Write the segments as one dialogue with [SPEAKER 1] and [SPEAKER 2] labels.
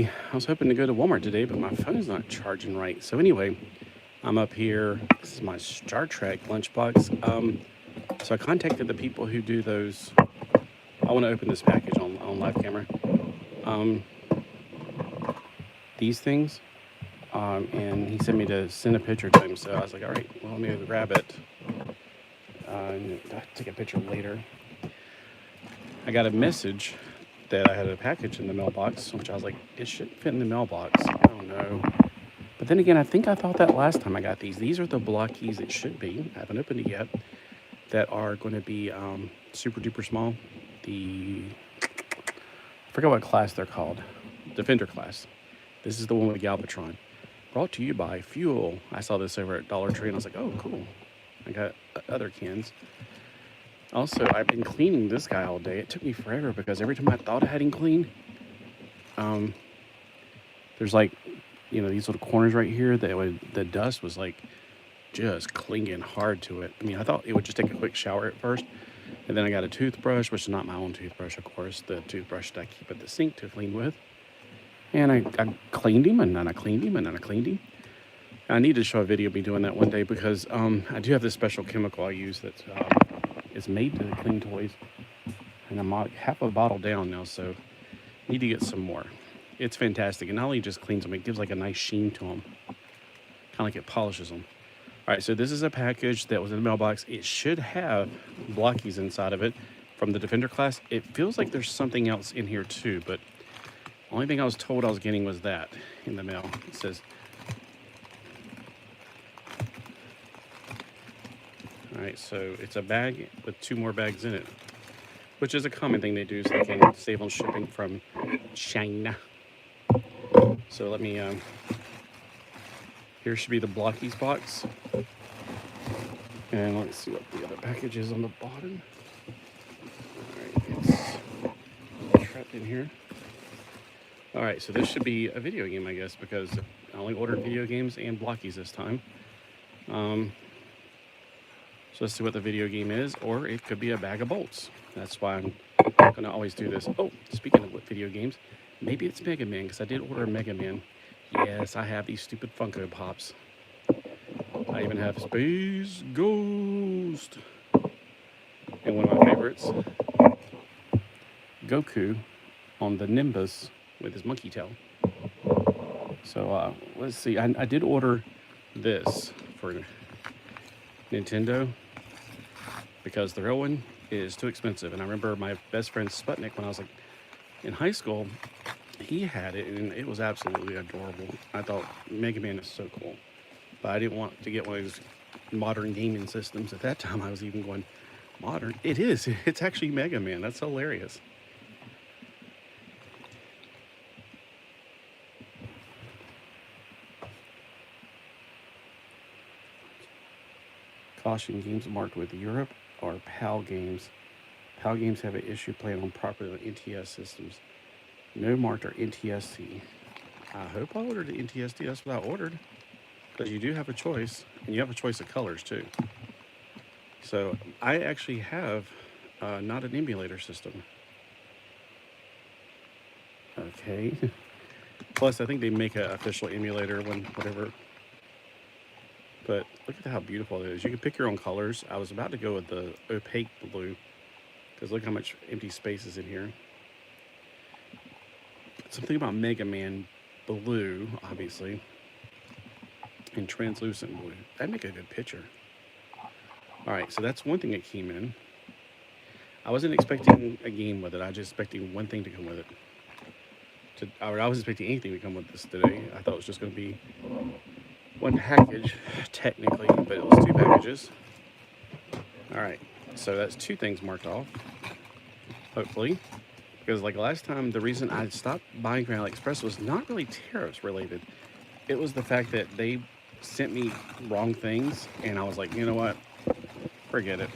[SPEAKER 1] I was hoping to go to Walmart today, but my phone's not charging right. So anyway, I'm up here. This is my Star Trek lunchbox. So I contacted the people who do those. I want to open this package on live camera. These things. And he sent me to send a picture to him. So I was like, all right, well, let me go grab it. And I'll take a picture later. I got a message that I had a package in the mailbox, which I was like, it shouldn't fit in the mailbox. I don't know. But then again, I think I thought that last time I got these. These are the Blokees it should be. I haven't opened it yet. That are going to be super duper small. I forget what class they're called. Defender class. This is the one with Galvatron. Brought to you by Fuel. I saw this over at Dollar Tree and I was like, oh, cool. I got other cans. Also, I've been cleaning this guy all day. It took me forever because every time I thought I had him clean, there's like, these little corners right here the dust was like just clinging hard to it. I mean, I thought it would just take a quick shower at first. And then I got a toothbrush, which is not my own toothbrush, of course, the toothbrush that I keep at the sink to clean with. And I cleaned him, and then I cleaned him, and then I cleaned him. And I need to show a video of me doing that one day because I do have this special chemical I use that is made to clean toys. And I'm like half a bottle down now, so I need to get some more. It's fantastic. And not only just cleans them, it gives like a nice sheen to them. Kind of like it polishes them. All right, so this is a package that was in the mailbox. It should have Blokees inside of it from the Defender class. It feels like there's something else in here too, but only thing I was told I was getting was that in the mail. It says, all right, so it's a bag with 2 more bags in it, which is a common thing they do so they can save on shipping from China. So let me, here should be the Blokees box. And let's see what the other package is on the bottom. All right, it's trapped in here. All right, so this should be a video game, I guess, because I only ordered video games and Blokees this time. So let's see what the video game is, or it could be a bag of bolts. That's why I'm going to always do this. Oh, speaking of video games, maybe it's Mega Man, because I did order a Mega Man. Yes, I have these stupid Funko Pops. I even have Space Ghost. And one of my favorites, Goku on the Nimbus with his monkey tail. So let's see. I did order this for Nintendo because the real one is too expensive. And I remember my best friend Sputnik when I was like in high school, he had it and it was absolutely adorable. I thought Mega Man is so cool, but I didn't want to get one of those modern gaming systems. At that time I was even going modern. It is. It's actually Mega Man. That's hilarious. Caution, games marked with Europe or PAL games. PAL games have an issue playing on properly on NTS systems. No marked or NTSC. I hope I ordered the NTSC. That's what I ordered. Because you do have a choice, and you have a choice of colors too. So I actually have not an emulator system. Okay. Plus, I think they make an official emulator when whatever. But look at how beautiful it is. You can pick your own colors. I was about to go with the opaque blue because look how much empty space is in here. Something about Mega Man blue, obviously, and translucent blue. That'd make a good picture. All right, so that's one thing that came in. I wasn't expecting a game with it. I was just expecting one thing to come with it. I was expecting anything to come with this today. I thought it was just going to be one package, technically, but it was 2 packages. All right, so that's 2 things marked off, hopefully. Because like last time, the reason I stopped buying from AliExpress was not really tariffs related. It was the fact that they sent me wrong things, and I was like, you know what, forget it.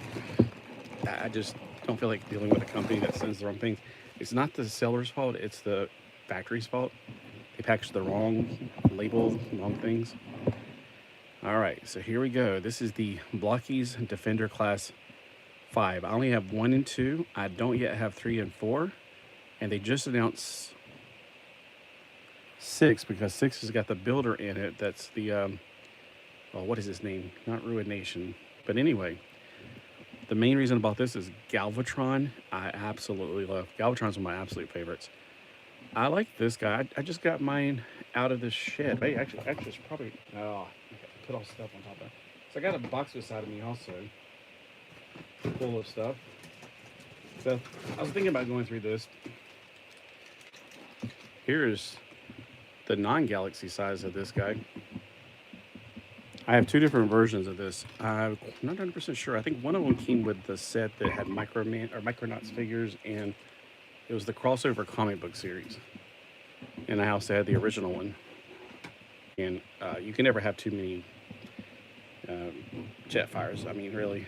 [SPEAKER 1] I just don't feel like dealing with a company that sends the wrong things. It's not the seller's fault, it's the factory's fault. They packaged the wrong label, wrong things. All right, so here we go. This is the Blokees Defender Class 5. I only have 1 and 2. I don't yet have 3 and 4. And they just announced 6 because 6 has got the builder in it. That's the, well, what is his name? Not Ruination. But anyway, the main reason about this is Galvatron. I absolutely love. Galvatron's one of my absolute favorites. I like this guy. I just got mine out of this shed. Hey, actually, it's probably, oh, okay, put all stuff on top of it. So I got a box beside of me also, full of stuff. So I was thinking about going through this. Here's the non-galaxy size of this guy. I have 2 different versions of this. I'm not 100% sure. I think one of them came with the set that had Micronauts figures, and it was the crossover comic book series. And I also had the original one. And you can never have too many Jetfires. I mean, really,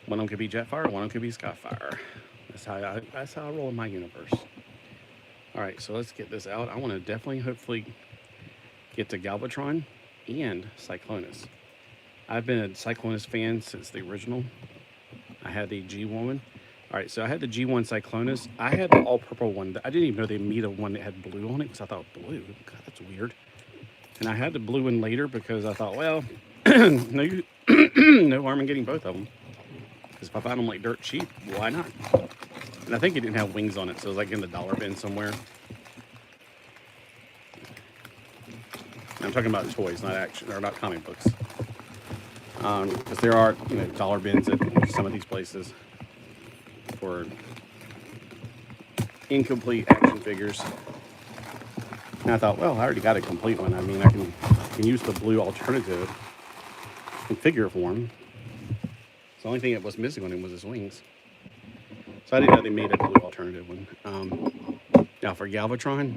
[SPEAKER 1] one of them could be Jetfire, one of them could be Skyfire. That's how I roll in my universe. All right, so let's get this out. I want to definitely, hopefully, get to Galvatron and Cyclonus. I've been a Cyclonus fan since the original. I had the G1. All right, so I had the G1 Cyclonus. I had the all-purple one. I didn't even know they made a one that had blue on it because I thought, blue? God, that's weird. And I had the blue one later because I thought, well, no harm in getting both of them. Because if I find them like dirt cheap, why not? And I think it didn't have wings on it, so it was like in the dollar bin somewhere. I'm talking about toys, not action, or not comic books. Because there are, dollar bins at some of these places for incomplete action figures. And I thought, well, I already got a complete one. I mean, I can use the blue alternative in figure form. So the only thing that was missing on him was his wings. So I didn't know they made a blue alternative one. Now for Galvatron,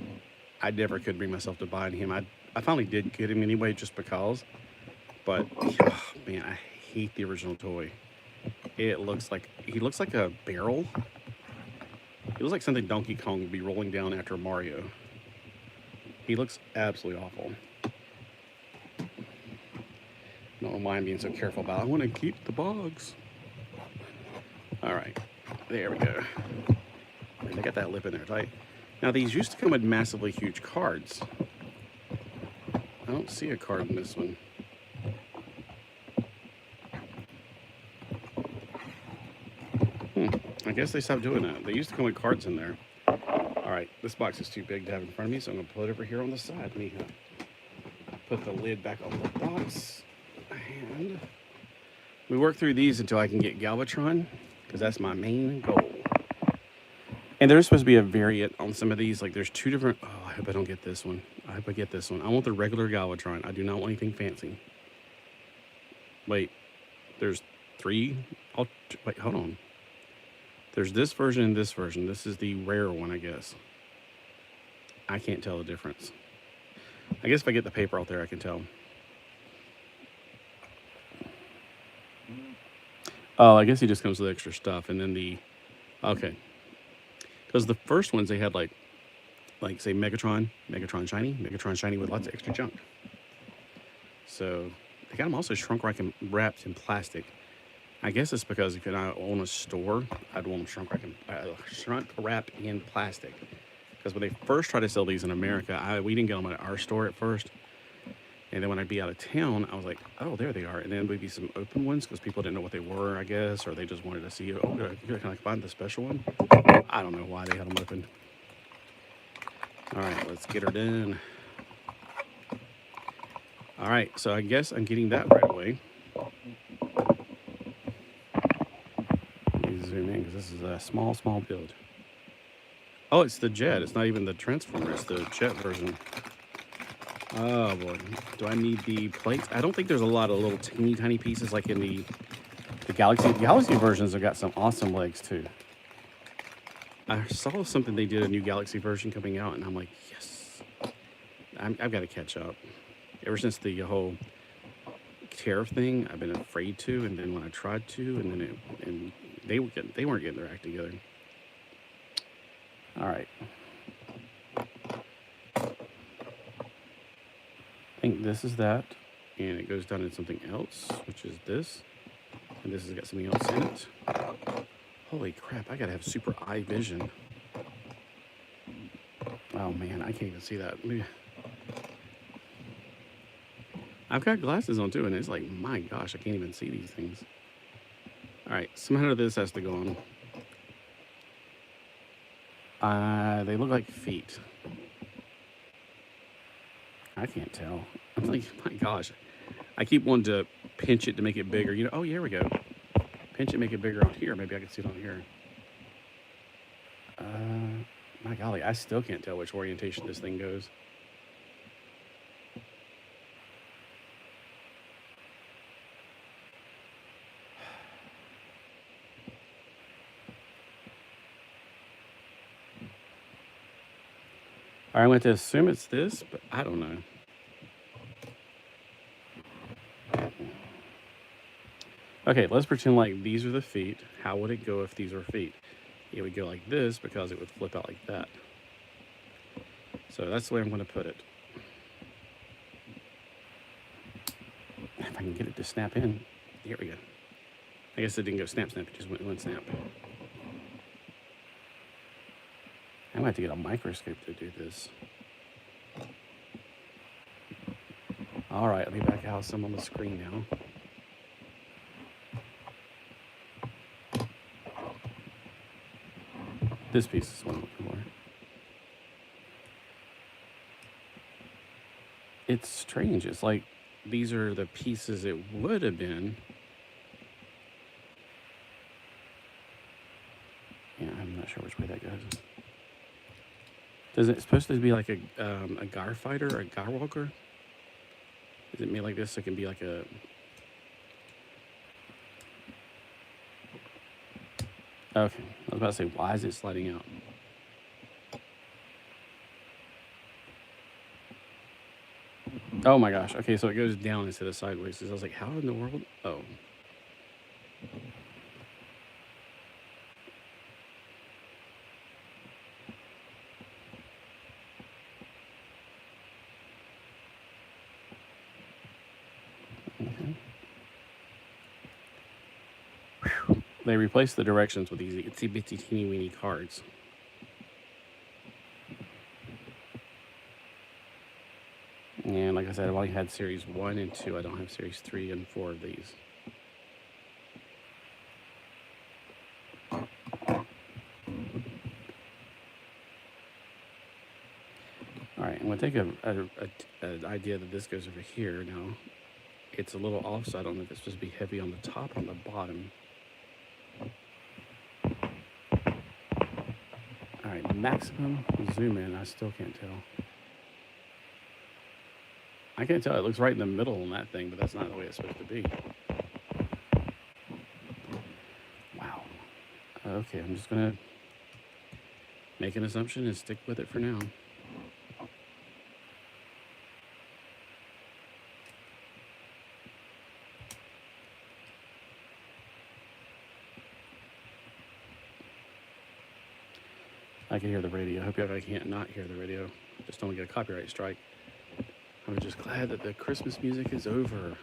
[SPEAKER 1] I never could bring myself to buy him. I finally did get him anyway just because. But, oh, man, I hate the original toy. He looks like a barrel. He looks like something Donkey Kong would be rolling down after Mario. He looks absolutely awful. I don't know why I'm being so careful about it. I want to keep the box. All right, there we go. And they got that lip in there tight. Now these used to come with massively huge cards. I don't see a card in this one. I guess they stopped doing that. They used to come with cards in there. All right, this box is too big to have in front of me, so I'm gonna put it over here on the side. Let me put the lid back on the box. And we work through these until I can get Galvatron, because that's my main goal. And there's supposed to be a variant on some of these. Like there's 2 different, oh, I hope I don't get this one. I hope I get this one. I want the regular Galvatron. I do not want anything fancy. Wait, there's 3? Wait, hold on. There's this version and this version. This is the rare one, I guess. I can't tell the difference. I guess if I get the paper out there, I can tell. Oh, I guess he just comes with extra stuff. And then okay. Because the first ones, they had like say Megatron Shiny with lots of extra junk. So they got them also shrunk wrapped in plastic. I guess it's because if I own a store, I'd want them shrunk wrapped in plastic. Because when they first tried to sell these in America, we didn't get them at our store at first. And then when I'd be out of town, I was like, oh, there they are. And then there'd be some open ones because people didn't know what they were, I guess, or they just wanted to see, can I find the special one? I don't know why they had them open. All right, let's get her done. All right, so I guess I'm getting that right away. Let me zoom in because this is a small build. Oh, it's the jet. It's not even the Transformer. It's the jet version. Oh, boy. Do I need the plates? I don't think there's a lot of little teeny tiny pieces like in the Galaxy. The Galaxy versions have got some awesome legs, too. I saw something they did, a new Galaxy version coming out, and I'm like, yes. I've got to catch up. Ever since the whole tariff thing, I've been afraid to, and then when I tried to, and they weren't getting their act together. All right. I think this is that, and it goes down into something else, which is this, and this has got something else in it. Holy crap, I gotta have super eye vision. Oh man, I can't even see that. I've got glasses on too, and it's like, my gosh, I can't even see these things. All right, somehow this has to go on. They look like feet. I can't tell. I'm like, my gosh. I keep wanting to pinch it to make it bigger. You know, oh, here we go. Pinch it, make it bigger on here. Maybe I can see it on here. My golly, I still can't tell which orientation this thing goes. All right, I'm going to assume it's this, but I don't know. Okay, let's pretend like these are the feet. How would it go if these were feet? It would go like this because it would flip out like that. So that's the way I'm going to put it. If I can get it to snap in. Here we go. I guess it didn't go snap, snap. It just went one snap. I might have to get a microscope to do this. All right, let me back out some on the screen now. This piece is what I'm looking for. It's strange. It's like these are the pieces it would have been. Yeah, I'm not sure which way that goes. Is it supposed to be like a gar fighter or a gar walker? Is it made like this so it can be like a... Okay, I was about to say, why is it sliding out? Oh my gosh, okay, so it goes down instead of sideways. So I was like, how in the world? Oh. They replaced the directions with these itsy bitsy teeny weeny cards. And like I said, I've only had series 1 and 2. I don't have series 3 and 4 of these. Alright, I'm going to take an idea that this goes over here now. It's a little off, so I don't know if it's supposed to be heavy on the top or on the bottom. Alright, maximum zoom in. I still can't tell. I can't tell. It looks right in the middle on that thing, but that's not the way it's supposed to be. Wow. Okay, I'm just going to make an assumption and stick with it for now. I can hear the radio. I hope I can't not hear the radio. Just don't get a copyright strike. I'm just glad that the Christmas music is over.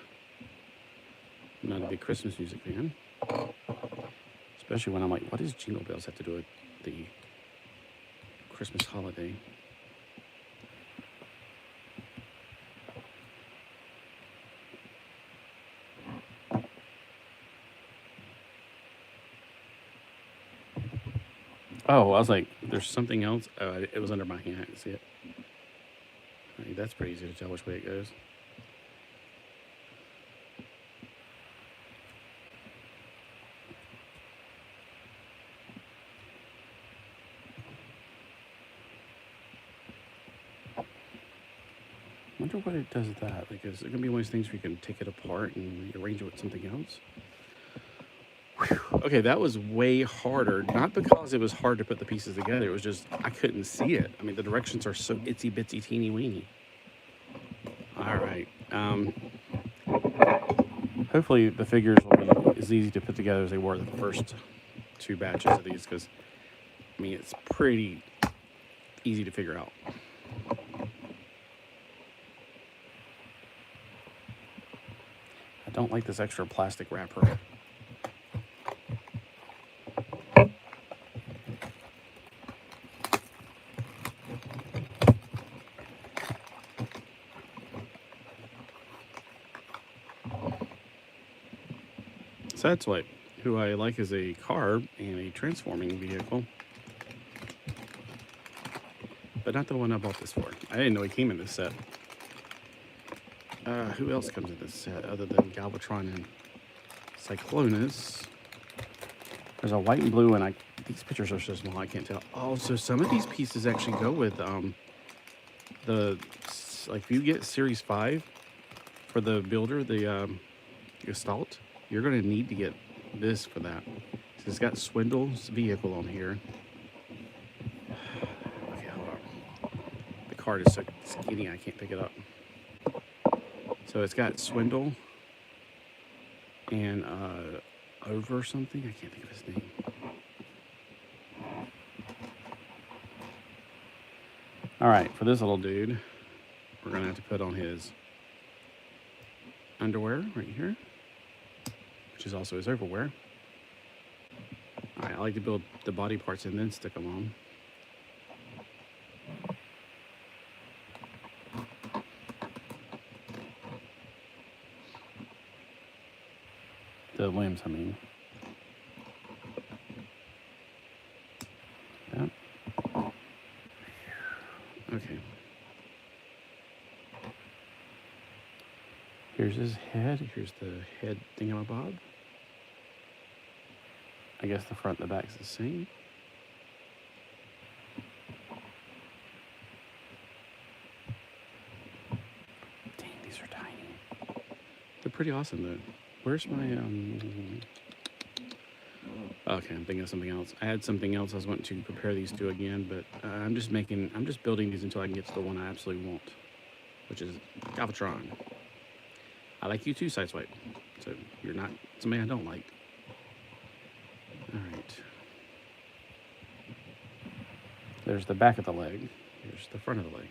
[SPEAKER 1] I'm not a big Christmas music fan. Especially when I'm like, what does Jingle Bells have to do with the Christmas holiday? Oh, I was like, there's something else. Oh, it was under my hand. I didn't see it. Right, that's pretty easy to tell which way it goes. I wonder what it does with that. Because it can be one of those things where you can take it apart and rearrange it with something else. Okay, that was way harder. Not because it was hard to put the pieces together. It was just, I couldn't see it. I mean, the directions are so itsy bitsy teeny weeny. All right. Hopefully the figures will be as easy to put together as they were the first 2 batches of these, because, I mean, it's pretty easy to figure out. I don't like this extra plastic wrapper. Sideswipe, who I like as a car and a transforming vehicle. But not the one I bought this for. I didn't know he came in this set. Who else comes in this set other than Galvatron and Cyclonus? There's a white and blue, and these pictures are so small I can't tell. Oh, so some of these pieces actually go with if you get Series 5 for the builder, the Gestalt, you're going to need to get this for that. So it's got Swindle's vehicle on here. Okay, hold on. The card is so skinny I can't pick it up. So it's got Swindle and over something. I can't think of his name. All right, for this little dude, we're gonna have to put on his underwear right here, which is also his overwear. All right, I like to build the body parts and then stick them on. The limbs, I mean. Yep. Okay. Here's his head. Here's the head thingamabob. I guess the front and the back's the same. Dang, these are tiny. They're pretty awesome though. Where's my, okay, I'm thinking of something else. I had something else I was wanting to prepare these two again, but I'm just building these until I can get to the one I absolutely want, which is Galvatron. I like you too, Sideswipe. So you're not somebody I don't like. All right. There's the back of the leg. Here's the front of the leg.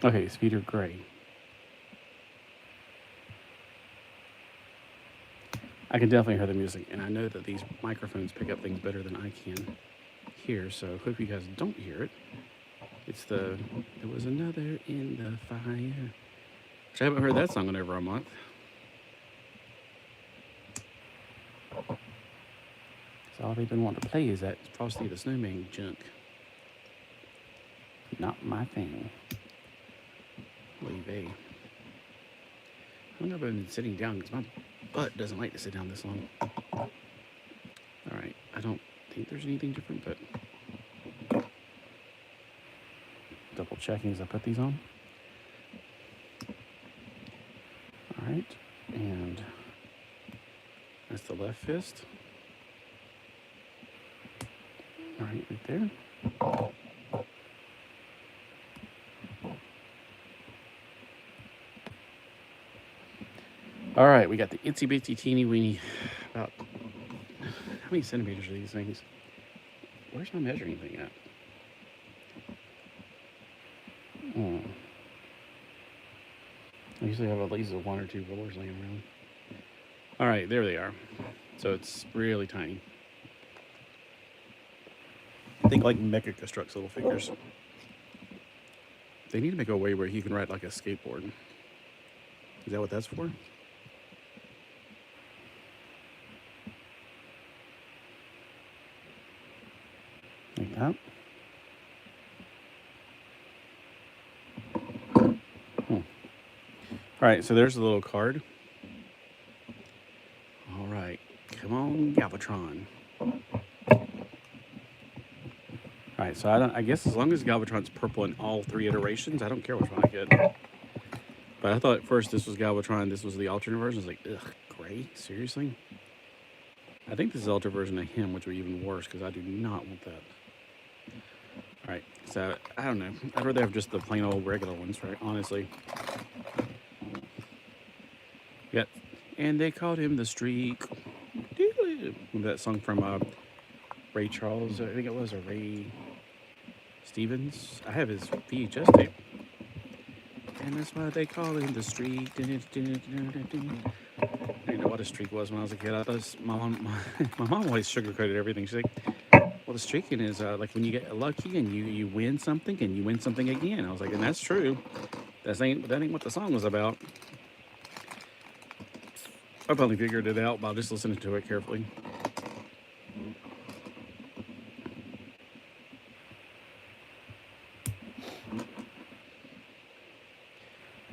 [SPEAKER 1] Okay, his feet are gray. I can definitely hear the music, and I know that these microphones pick up things better than I can hear, so hope you guys don't hear it. It's there was another in the fire. Which I haven't heard that song in over a month. So all they've been wanting to play is that Frosty the Snowman junk. Not my thing. Leave a. I don't know if I've been sitting down because my butt doesn't like to sit down this long. Alright, I don't think there's anything different, but double checking as I put these on. Alright, and that's the left fist. Alright, right there. All right, we got the itsy bitsy teeny weeny. About how many centimeters are these things? Where's my measuring thing at? I usually have at least 1 or 2 rollers laying around. All right, there they are. So it's really tiny. Think like Mecha constructs little figures. They need to make a way where he can ride like a skateboard. Is that what that's for? Like that. All right, so there's the little card. All right, come on, Galvatron. All right, so I guess as long as Galvatron's purple in all 3 iterations, I don't care which one I get. But I thought at first this was Galvatron, this was the alternate version. I was like, ugh, gray? Seriously? I think this is the alternate version of him, which would be even worse because I do not want that. All right, so I don't know. I'd rather have just the plain old regular ones, right? Honestly. Yep. And they called him the Streak. Remember that song from Ray Charles, I think it was, or Ray Stevens? I have his VHS tape. And that's why they call him the Streak. I didn't know what a streak was when I was a kid. I thought my mom always sugarcoated everything. She's like, well, the streaking is like when you get lucky and you win something and you win something again. I was like, and that's true. That ain't what the song was about. I probably figured it out by just listening to it carefully.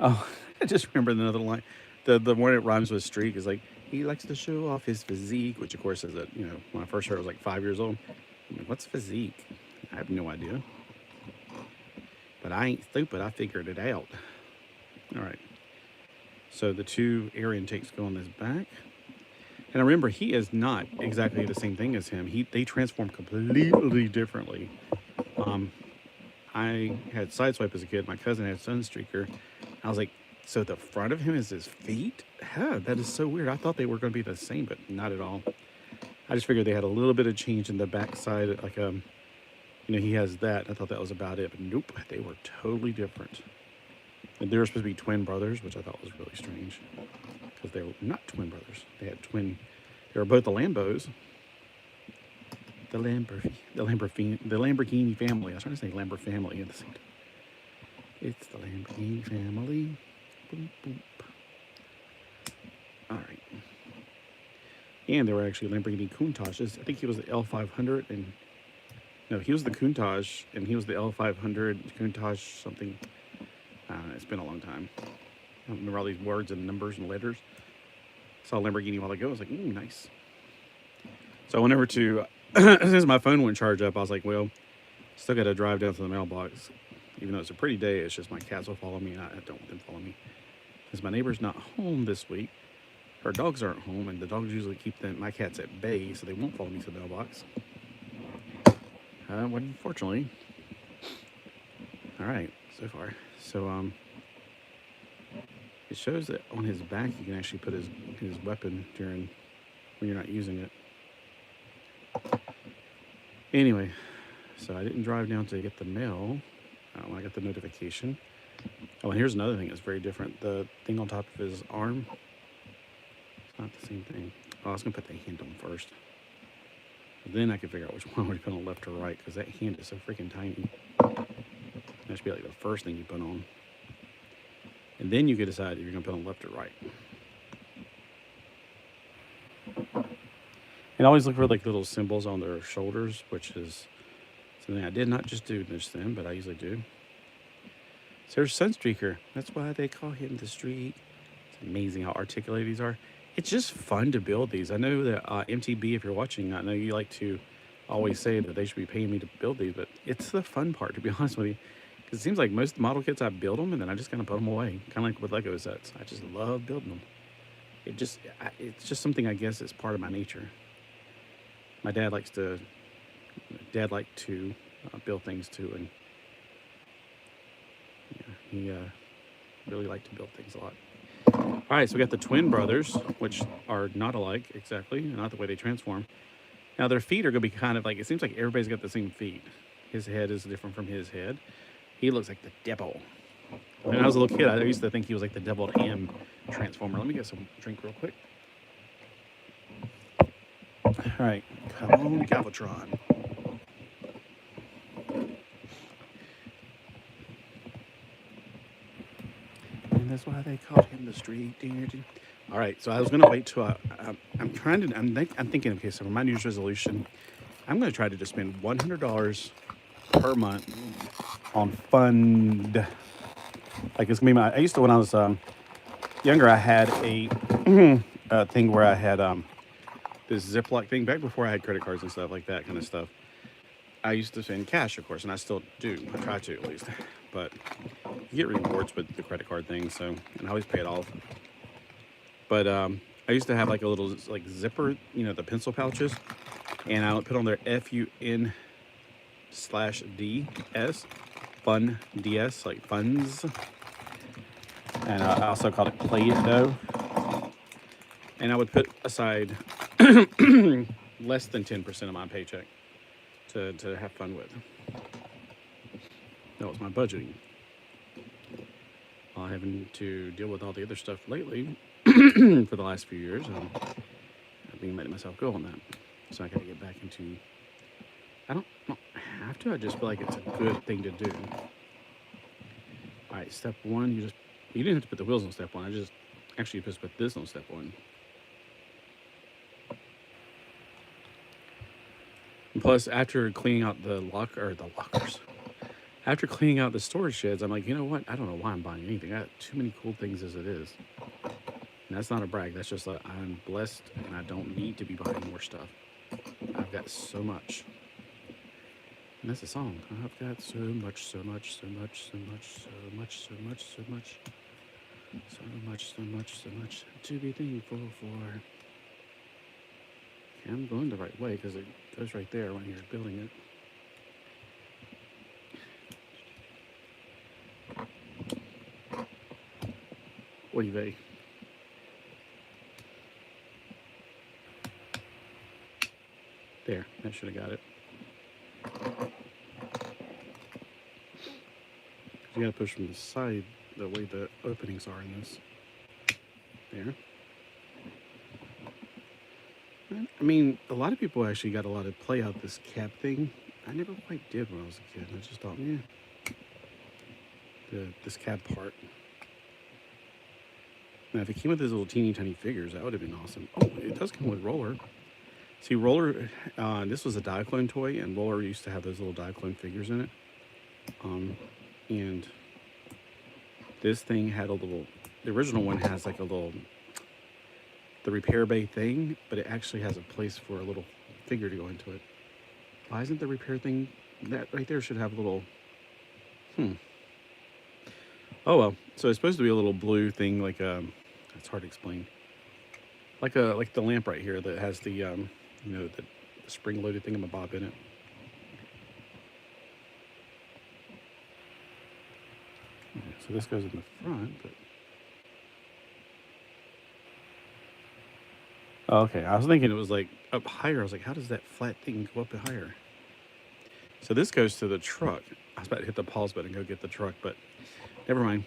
[SPEAKER 1] Oh, I just remembered another line. The one that rhymes with streak is like, he likes to show off his physique, which of course is that, when I first heard it, I was like 5 years old. I'm like, what's physique? I have no idea. But I ain't stupid. I figured it out. All right. So the two air intakes go on this back. And I remember he is not exactly the same thing as him. They transform completely differently. I had Sideswipe as a kid. My cousin had Sunstreaker. I was like, so the front of him is his feet? Huh, that is so weird. I thought they were going to be the same, but not at all. I just figured they had a little bit of change in the backside. Like, he has that. I thought that was about it, but nope, they were totally different. And they were supposed to be twin brothers, which I thought was really strange because they were not twin brothers. They were both the Lambos. The Lamborghini family. I was trying to say Lambert family at the same time. It's the Lamborghini family. Boop, boop. All right. And they were actually Lamborghini Countaches. I think he was the L500 and... No, he was the Countach and he was the L500 Countach something. It's been a long time. I don't remember all these words and numbers and letters. Saw Lamborghini a while ago. I was like, ooh, nice. So I went over to... Since my phone wouldn't charge up, I was like, well, still got to drive down to the mailbox. Even though it's a pretty day, it's just my cats will follow me, and I don't want them to follow me. Because my neighbor's not home this week. Her dogs aren't home, and the dogs usually keep my cats at bay, so they won't follow me to the mailbox. Unfortunately. All right, so far. So, it shows that on his back, you can actually put his weapon when you're not using it. Anyway, so I didn't drive down to get the mail when I got the notification. Oh, and here's another thing that's very different. The thing on top of his arm, it's not the same thing. Oh, I was going to put the hand on first. But then I could figure out which one would put on left or right, because that hand is so freaking tiny. That should be like the first thing you put on. And then you could decide if you're going to put on left or right. And always look for like little symbols on their shoulders, which is something I did not just do just then, but I usually do. So there's Sunstreaker. That's why they call him the Streak. It's amazing how articulated these are. It's just fun to build these. I know that MTB, if you're watching, I know you like to always say that they should be paying me to build these, but it's the fun part, to be honest with you. Because it seems like most model kits, I build them and then I just kind of put them away. Kind of like with Lego sets. I just love building them. It's just something, I guess, is part of my nature. My dad liked to build things too, and he really liked to build things a lot. All right, so we got the twin brothers, which are not alike exactly, not the way they transform. Now their feet are going to be kind of like, it seems like everybody's got the same feet. His head is different from his head. He looks like the devil. When I was a little kid, I used to think he was like the deviled ham transformer. Let me get some drink real quick. All right, come on, Galvatron. And that's why they called him the Streak. All right, so I was gonna wait till I'm thinking. Okay, so for my New Year's resolution, I'm gonna try to just spend $100 per month on fun. Like it's gonna be I used to, when I was younger, I had a thing where I had this Ziploc thing back before I had credit cards and stuff like that kind of stuff. I used to spend cash, of course, and I still do. I try to, at least. But you get rewards with the credit card thing, so, and I always pay it off. But I used to have like a little like zipper, the pencil pouches, and I would put on there FUN/DS, fun DS, like funds. And I also called it Play-Doh. And I would put aside less than 10% of my paycheck to have fun with. That was my budgeting. while having to deal with all the other stuff lately for the last few years. I've been letting myself go on that. So I got to get back into... I don't have to. I just feel like it's a good thing to do. All right, step one, you didn't have to put the wheels on step one. Actually just put this on step one. And plus, after cleaning out after cleaning out the storage sheds, I'm like, you know what? I don't know why I'm buying anything. I got too many cool things as it is. And that's not a brag. That's just like, I'm blessed and I don't need to be buying more stuff. I've got so much. And that's a song. I've got so much, so much, so much, so much, so much, so much, so much, so much, so much, so much to be thankful for. Okay, I'm going the right way because it goes right there when you're building it. Oy vey. There, that should have got it. You gotta push from the side the way the openings are in this. There. I mean, a lot of people actually got a lot of play out this cap thing. I never quite did when I was a kid. I just thought, yeah, this cap part. Now, if it came with these little teeny tiny figures, that would have been awesome. Oh, it does come with roller. See, roller, this was a Diaclone toy, and roller used to have those little Diaclone figures in it. And this thing had a little, the original one has like a little, the repair bay thing, but it actually has a place for a little figure to go into it. Why isn't the repair thing, that right there should have a little, oh well. So it's supposed to be a little blue thing, like it's hard to explain. Like the lamp right here that has the, you know, the spring-loaded thingamabob in it. So this goes in the front, but... Oh, okay, I was thinking it was like up higher. I was like, how does that flat thing go up higher? So this goes to the truck. I was about to hit the pause button and go get the truck, but never mind.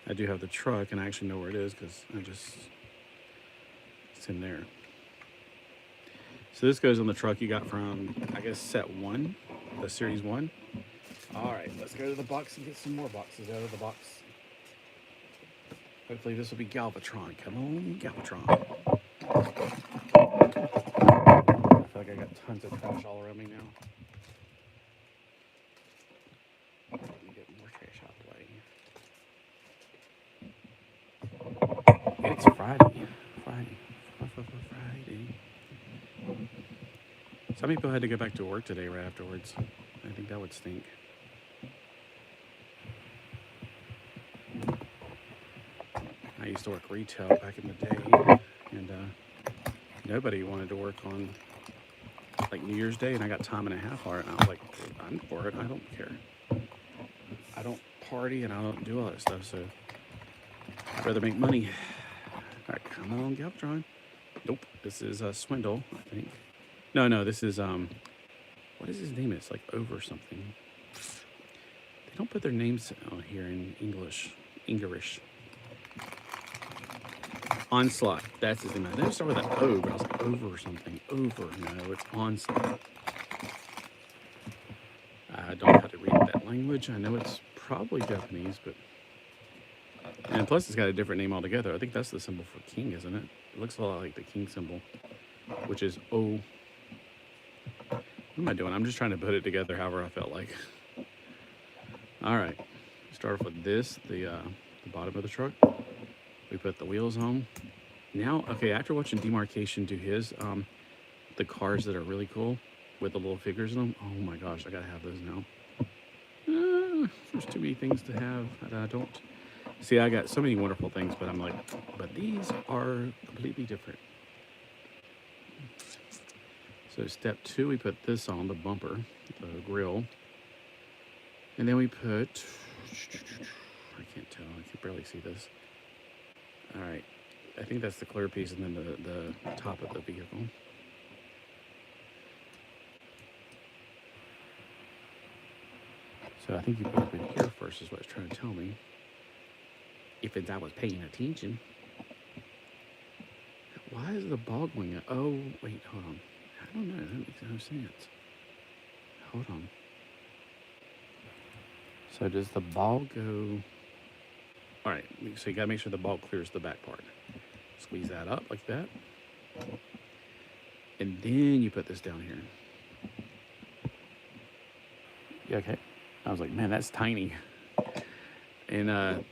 [SPEAKER 1] I do have the truck, and I actually know where it is because it's in there. So this goes on the truck you got from, I guess, set 1, the series 1. All right, let's go to the box and get some more boxes out of the box. Hopefully this will be Galvatron. Come on, Galvatron. I feel like I got tons of trash all around me now. Let me get more trash out of the way. It's Friday. Friday. Some people had to go back to work today right afterwards. I think that would stink. I used to work retail back in the day, and nobody wanted to work on like New Year's Day, and I got time and a half for it, and I was like, I'm for it. I don't care. I don't party, and I don't do all that stuff, so I'd rather make money. All right, come on, Galvatron. Nope, this is Swindle, I think. No, this is, what is his name? It's like Over something. They don't put their names on here in English. Onslaught, that's his name. I didn't start with an O, but I was like, Over something. Over, no, it's Onslaught. I don't know how to read that language. I know it's probably Japanese, but... And plus, it's got a different name altogether. I think that's the symbol for king, isn't it? It looks a lot like the king symbol, which is O. What am I doing? I'm just trying to put it together however I felt like. All right. Start off with this, the bottom of the truck. We put the wheels on. Now, okay, after watching Demarcation do his, the cars that are really cool with the little figures in them. Oh my gosh, I gotta have those now. There's too many things to have that I don't. See, I got so many wonderful things, but I'm like, but these are completely different. So step 2, we put this on, the bumper, the grill. And then we put, I can't tell, I can barely see this. All right, I think that's the clear piece, and then the top of the vehicle. So I think you put up in here first is what it's trying to tell me. If I was paying attention. Why is the ball going up? Oh, wait, hold on. I don't know. That makes no sense. Hold on. So does the ball go... All right, so you got to make sure the ball clears the back part. Squeeze that up like that. And then you put this down here. Yeah, okay. I was like, man, that's tiny. And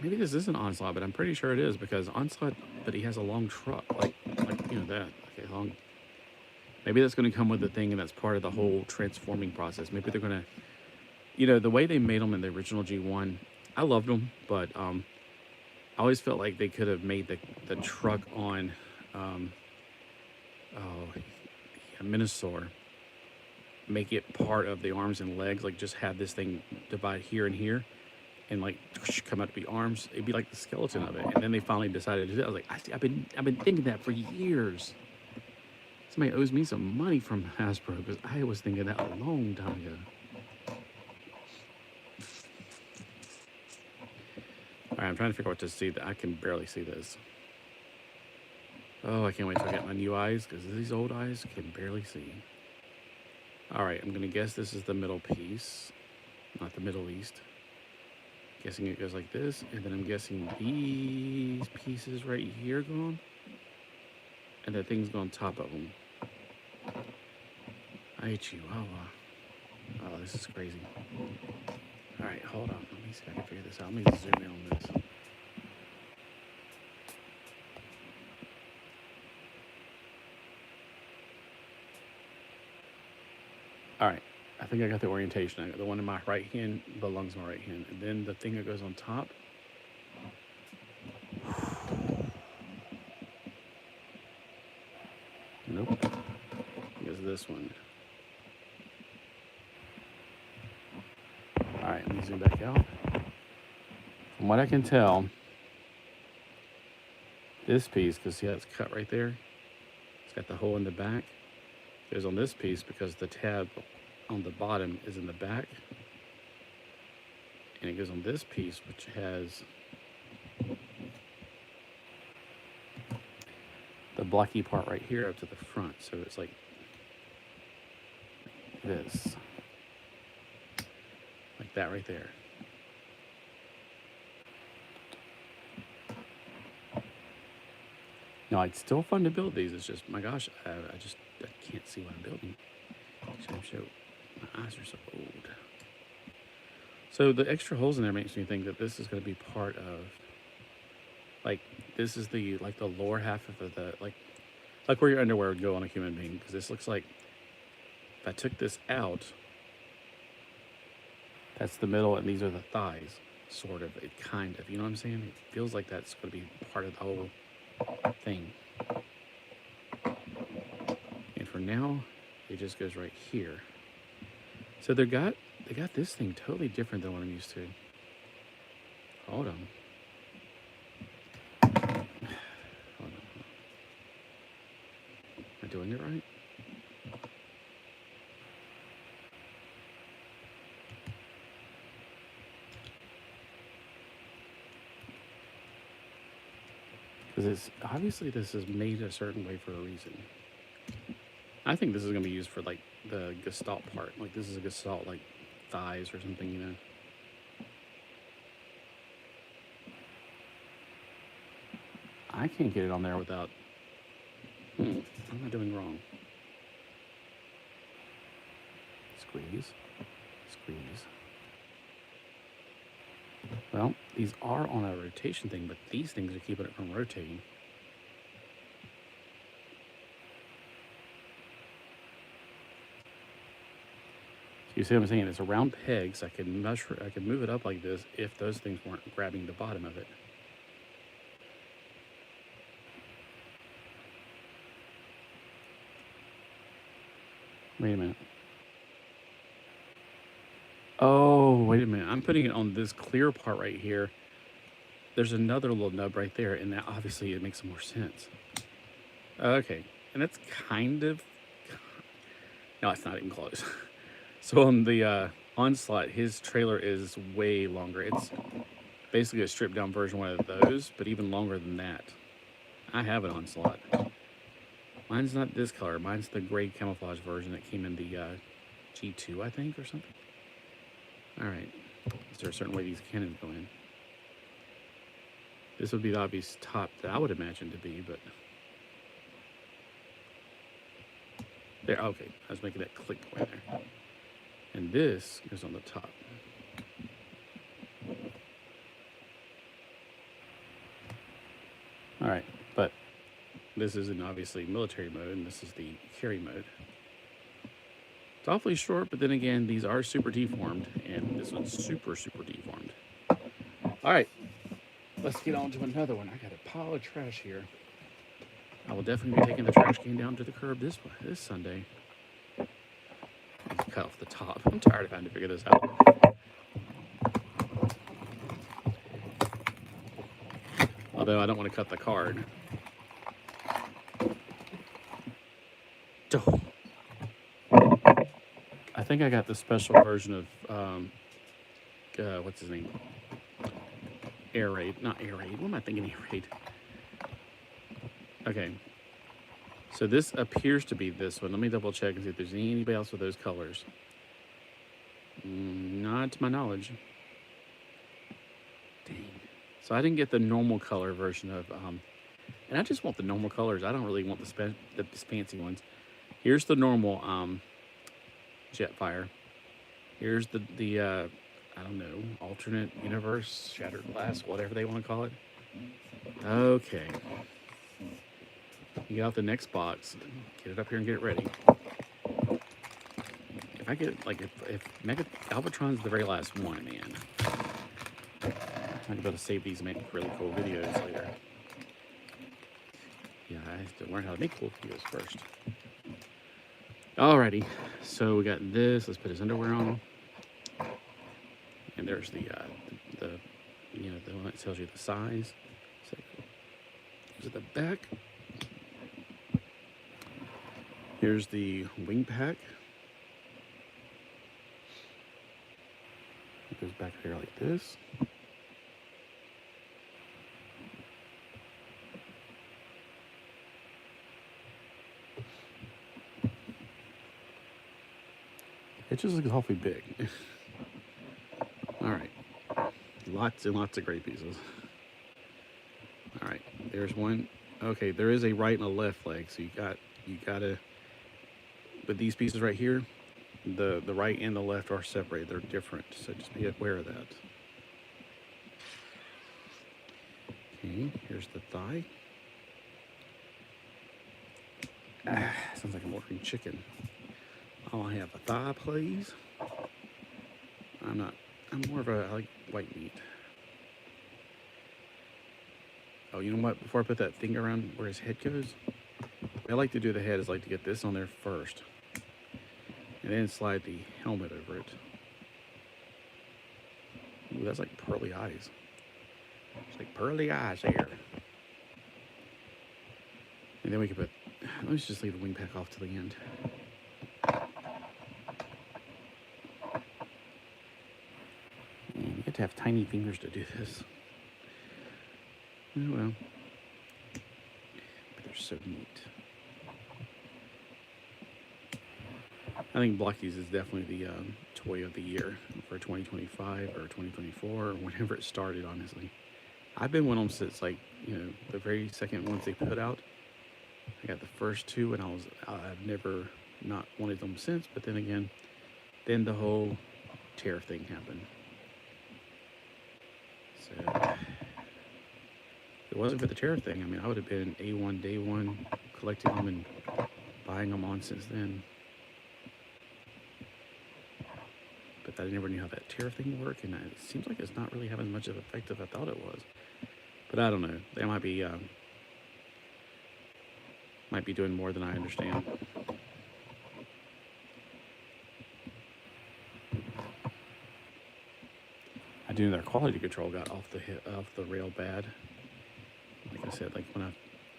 [SPEAKER 1] maybe this isn't Onslaught, but I'm pretty sure it is because Onslaught, but he has a long truck, like you know that. Okay, long. Maybe that's going to come with the thing, and that's part of the whole transforming process. Maybe they're going to, you know, the way they made them in the original G1, I loved them, but I always felt like they could have made the truck on, Minosaur, make it part of the arms and legs, like just have this thing divide here and here, and like come out to be arms. It'd be like the skeleton of it. And then they finally decided to do it. I was like, I've been thinking that for years. Somebody owes me some money from Hasbro because I was thinking that a long time ago. All right, I'm trying to figure out what to see. I can barely see this. Oh, I can't wait till I get my new eyes because these old eyes can barely see. All right, I'm going to guess this is the middle piece, not the Middle East. Guessing it goes like this, and then I'm guessing these pieces right here go on, and the things go on top of them. Ay, Chihuahua. Oh, this is crazy. All right, hold on. Let me see if I can figure this out. Let me zoom in on this. All right, I think I got the orientation. I got the one in my right hand belongs to my right hand. And then the thing that goes on top. Nope. Is this one. All right, let me zoom back out. From what I can tell, this piece, because see how it's cut right there? It's got the hole in the back. Goes on this piece because the tab on the bottom is in the back, and it goes on this piece which has the blocky part right here up to the front, so it's like this, like that right there. No, it's still fun to build these. It's just, my gosh, I can't see what I'm building. My eyes are so old. So the extra holes in there makes me think that this is going to be part of, like, this is the, like, the lower half of the, like where your underwear would go on a human being. Because this looks like, if I took this out, that's the middle, and these are the thighs, sort of, it kind of, you know what I'm saying? It feels like that's going to be part of the whole thing. And for now, it just goes right here. So they got this thing totally different than what I'm used to. Hold on. Hold on. Am I doing it right? Because it's obviously this is made a certain way for a reason. I think this is going to be used for like the gestalt part. Like this is a gestalt, like thighs or something, you know. I can't get it on there without. What am I doing wrong? Squeeze, squeeze. Well, these are on a rotation thing, but these things are keeping it from rotating. You see what I'm saying? It's a round peg, so I can measure, I can move it up like this if those things weren't grabbing the bottom of it. Wait a minute. Oh, wait a minute. I'm putting it on this clear part right here. There's another little nub right there, and that obviously it makes more sense. Okay, and that's kind of... No, it's not even close. So on the Onslaught, his trailer is way longer. It's basically a stripped down version one of those, but even longer than that. I have an Onslaught. Mine's not this color. Mine's the gray camouflage version that came in the G2, I think, or something. All right. Is there a certain way these cannons go in? This would be the obvious top that I would imagine to be, but there. Okay, I was making that click point there. And this goes on the top. All right, but this is in obviously military mode, and this is the carry mode. It's awfully short, but then again, these are super deformed, and this one's super, super deformed. All right, let's get on to another one. I got a pile of trash here. I will definitely be taking the trash can down to the curb this Sunday. Cut off the top. I'm tired of having to figure this out. Although I don't want to cut the card. I think I got the special version of what's his name? Air Raid. Not Air Raid. What am I thinking? Air Raid. Okay. So this appears to be this one. Let me double check and see if there's anybody else with those colors. Not to my knowledge. Dang. So I didn't get the normal color version of, and I just want the normal colors. I don't really want the fancy ones. Here's the normal Jetfire. Here's the I don't know, alternate universe, shattered glass, whatever they want to call it. Okay. You get out the next box, get it up here and get it ready. If I get, like, if Mega Galvatron's the very last one, man, I'm about to save these and make really cool videos later. Yeah, I have to learn how to make cool videos first. Alrighty, so we got this. Let's put his underwear on. And there's the you know, the one that tells you the size. So, is it the back? Here's the wing pack. It goes back here like this. It just looks awfully big. All right, lots and lots of great pieces. All right, there's one. Okay, there is a right and a left leg, so you gotta. But these pieces right here, the right and the left are separated. They're different, so just be aware of that. Okay, here's the thigh. Sounds like I'm ordering chicken. I'll have a thigh, please. I'm more of a, I like white meat. Oh, you know what? Before I put that thing around where his head goes, what I like to do the head is like to get this on there first. And then slide the helmet over it. Ooh, that's like pearly eyes. It's like pearly eyes there. And then we can put, let me just leave the wing pack off to the end. And you have to have tiny fingers to do this. Oh well. But they're so neat. I think Blokees is definitely the toy of the year for 2025 or 2024 or whenever it started, honestly. I've been with them since, like, you know, the very second ones they put out. I got the first two and I've never not wanted them since, but then again, then the whole tariff thing happened. So if it wasn't for the tariff thing, I mean, I would have been A1 day one, collecting them and buying them on since then. But I never knew how that tariff thing worked, and it seems like it's not really having as much of an effect as I thought it was. But I don't know. They might be doing more than I understand. I do know their quality control got off the rail bad. Like I said, like when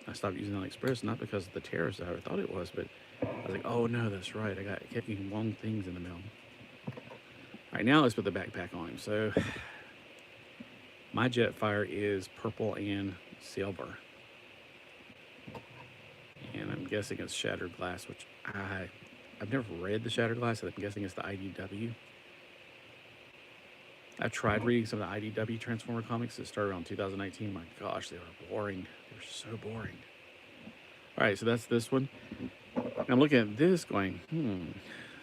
[SPEAKER 1] I stopped using AliExpress, not because of the tariffs that I thought it was, but I was like, oh no, that's right. I kept getting wrong things in the mail. right, now let's put the backpack on him. So my Jetfire is purple and silver. And I'm guessing it's shattered glass, which I've never read the shattered glass, so I'm guessing it's the IDW. I've tried reading some of the IDW Transformer comics that started around 2019. My gosh, they were boring. They were so boring. All right, so that's this one. I'm looking at this going,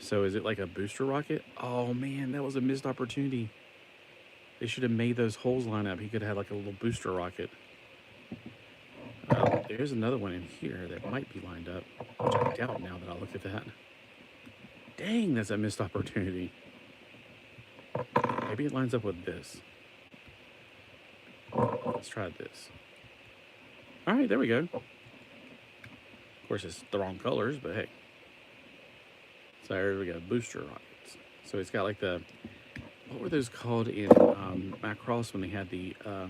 [SPEAKER 1] so is it like a booster rocket? Oh man, that was a missed opportunity. They should have made those holes line up. He could have had like a little booster rocket. There's another one in here that might be lined up, which I doubt now that I look at that. Dang, that's a missed opportunity. Maybe it lines up with this. Let's try this. All right, there we go. Of course, it's the wrong colors, but hey. So there we go, booster rockets. So it's got like the, what were those called in Macross when they had the, I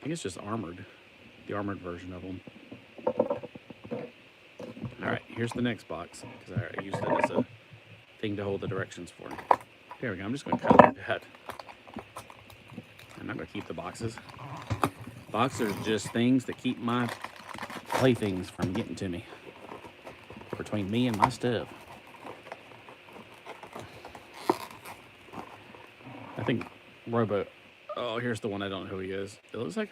[SPEAKER 1] think it's just armored, the armored version of them. All right, here's the next box, because I used it as a thing to hold the directions for. There we go, I'm just going to cut like that. I'm not going to keep the boxes. Boxes are just things that keep my playthings from getting to me. Between me and my stuff. I think oh, here's the one I don't know who he is. It looks like